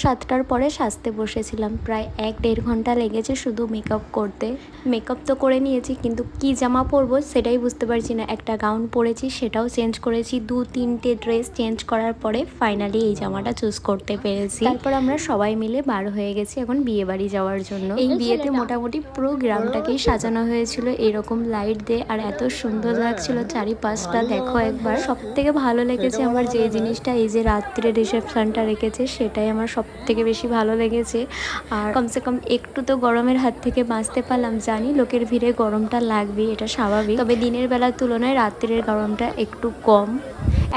7টার পরে সাজতে বসেছিলাম। প্রায় 1-1.5 ঘন্টা লেগেছে শুধু মেকআপ করতে। মেকআপ তো করে নিয়েছি, কিন্তু কি জামা পরবো সেটাই বুঝতে পারছি না। একটা গাউন পরেছি, সেটাও চেঞ্জ করেছি। 2-3টে ড্রেস চেঞ্জ করার পরে ফাইনালি এই জামাটা চুজ করতে পেরেছি। তারপর আমরা সবাই মিলে বার হয়ে গেছি এখন বিয়ে বাড়ি যাওয়ার জন্য। এই বিয়েতে মোটামুটি পুরো গ্রামটাকেই সাজানো হয়েছিল এরকম লাইট দিয়ে, আর এত সুন্দর লাগছিল চারিপাশটা। দেখো একবার। সব থেকে ভালো লেগেছে আমার যে জিনিসটা, এই যে রাত্রে রিসেপশনটা রেখেছে, সেটাই আমার সব থেকে বেশি ভালো লেগেছে। আর কমসে কম একটু তো গরমের হাত থেকে বাঁচতে পারলাম। জানি লোকের ভিড়ে গরমটা লাগবে, এটা স্বাভাবিক, তবে দিনের বেলার তুলনায় রাত্রের গরমটা একটু কম।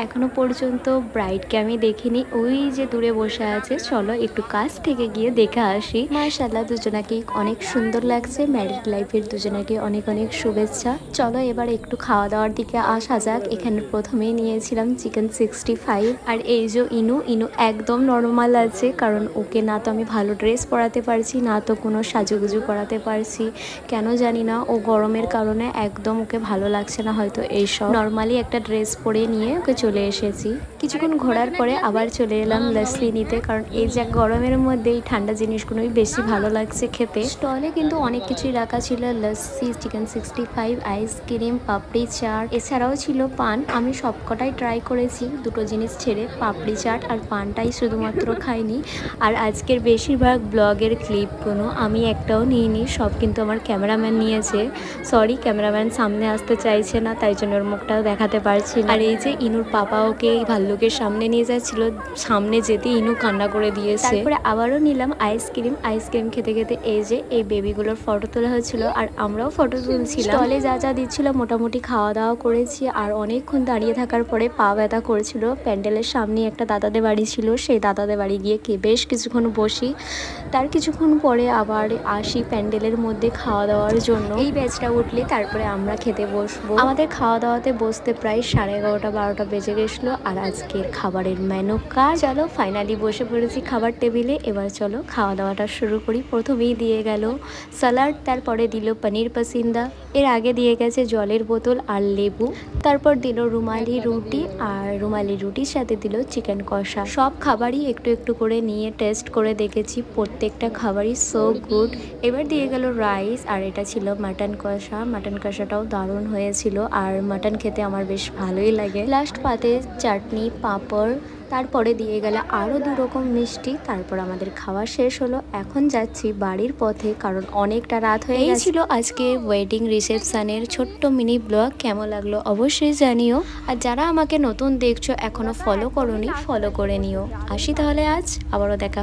এখনো পর্যন্ত ব্রাইডকে আমি দেখিনি, ওই যে দূরে বসে আছে। চলো একটু কাছ থেকে গিয়ে দেখে আসি। মাশাআল্লাহ, দুজনাকেই অনেক সুন্দর লাগছে। ম্যারিড লাইফের দুজনাকে অনেক অনেক শুভেচ্ছা। চলো এবার একটু খাওয়া দাওয়ার দিকে আসা যাক। এখানে প্রথমেই নিয়েছিলাম চিকেন 65। আর এই যে ইনু একদম নর্মাল আছে, কারণ ওকে না তো আমি ভালো ড্রেস পরাতে পারছি, না তো কোনো সাজুগুজু করাতে পারছি। কেন জানি না, ও গরমের কারণে একদম ওকে ভালো লাগছে না হয়তো এইসব। নর্মালি একটা ড্রেস পরে নিয়ে ওকে চলে এসেছি। কিছুক্ষণ ঘোরার পরে আবার চলে এলাম লস্যি নিতে, কারণ এই যে গরমের মধ্যে এই ঠান্ডা জিনিসগুলোই বেশি ভালো লাগছে খেতে। স্টলে কিন্তু অনেক কিছুই রাখা ছিল, লস্যি, চিকেন 65, আইসক্রিম, পাপড়ি চাট, এছাড়াও ছিল পান। আমি সবকটাই ট্রাই করেছি, দুটো জিনিস ছেড়ে পাপড়ি চাট আর পানটাই শুধুমাত্র খাইনি। আর আজকের বেশিরভাগ ব্লগের ক্লিপগুলো আমি একটাও নিইনি, সব কিন্তু আমার ক্যামেরাম্যান নিয়েছে। সরি, ক্যামেরাম্যান সামনে আসতে চাইছে না, তাই জন্য ওর মুখটাও দেখাতে পারছি না। আর এই যে ইনুর পাপা ওকে ভাল্লুকের সামনে নিয়ে যাচ্ছিল, সামনে যেতে ইনু কান্না করে দিয়েছে। তারপরে আবারও নিলাম আইসক্রিম খেতে খেতে এই যে এই বেবিগুলোর ফটো তোলা হয়েছিল, আর আমরাও ফটো তুলছিলাম। স্টলে যা যা দিচ্ছিল মোটামুটি খাওয়া দাওয়া করেছি। আর অনেকক্ষণ দাঁড়িয়ে থাকার পরে পা ব্যথা করেছিল। প্যান্ডেলের সামনে একটা দাদাদের বাড়ি ছিল, সেই দাদাদের বাড়ি গিয়ে বেশ কিছুক্ষণ বসি। তার কিছুক্ষণ পরে আবার আসি প্যান্ডেলের মধ্যে খাওয়া দাওয়ার জন্য। এই ব্যাচটা উঠলে তারপরে আমরা খেতে বসবো। আমাদের খাওয়া দাওয়াতে বসতে প্রায় 11:30-12টা বেজে গেছিলো। আর আজকের খাবারের মেনু কার্ড, চলো ফাইনালি বসে পড়েছি খাবার টেবিলে। এবার চলো খাওয়া দাওয়াটা শুরু করি। প্রথমেই দিয়ে গেল স্যালাড, তারপরে দিল পনির পাসিন্দা, এর আগে দিয়ে গেছে জলের বোতল আর লেবু, তারপর দিল রুমালি রুটি, আর রুমালি রুটির সাথে দিল চিকেন কষা। সব খাবারই একটু একটু করে নিয়ে টেস্ট করে দেখেছি, প্রত্যেকটা খাবারই সো গুড। এবার দিয়ে গেল রাইস, আর এটা ছিল মাটন কষা। মাটন কষাটাও দারুণ হয়েছিল, আর মাটন খেতে আমার বেশ ভালোই লাগে। লাস্ট পাতে চাটনি, পাঁপড়, তারপরে দিয়ে গেল আরও 2 রকম মিষ্টি। তারপর আমাদের খাওয়া শেষ হলো। এখন যাচ্ছি বাড়ির পথে, কারণ অনেকটা রাত হয়ে গেছে। এই ছিল আজকে ওয়েডিং রিসেপশনের ছোট্ট মিনি ব্লগ। কেমন লাগলো অবশ্যই জানিও। আর যারা আমাকে নতুন দেখছো, এখনো ফলো করোনি, ফলো করে নিও। আসি তাহলে, আজ আবারও দেখা।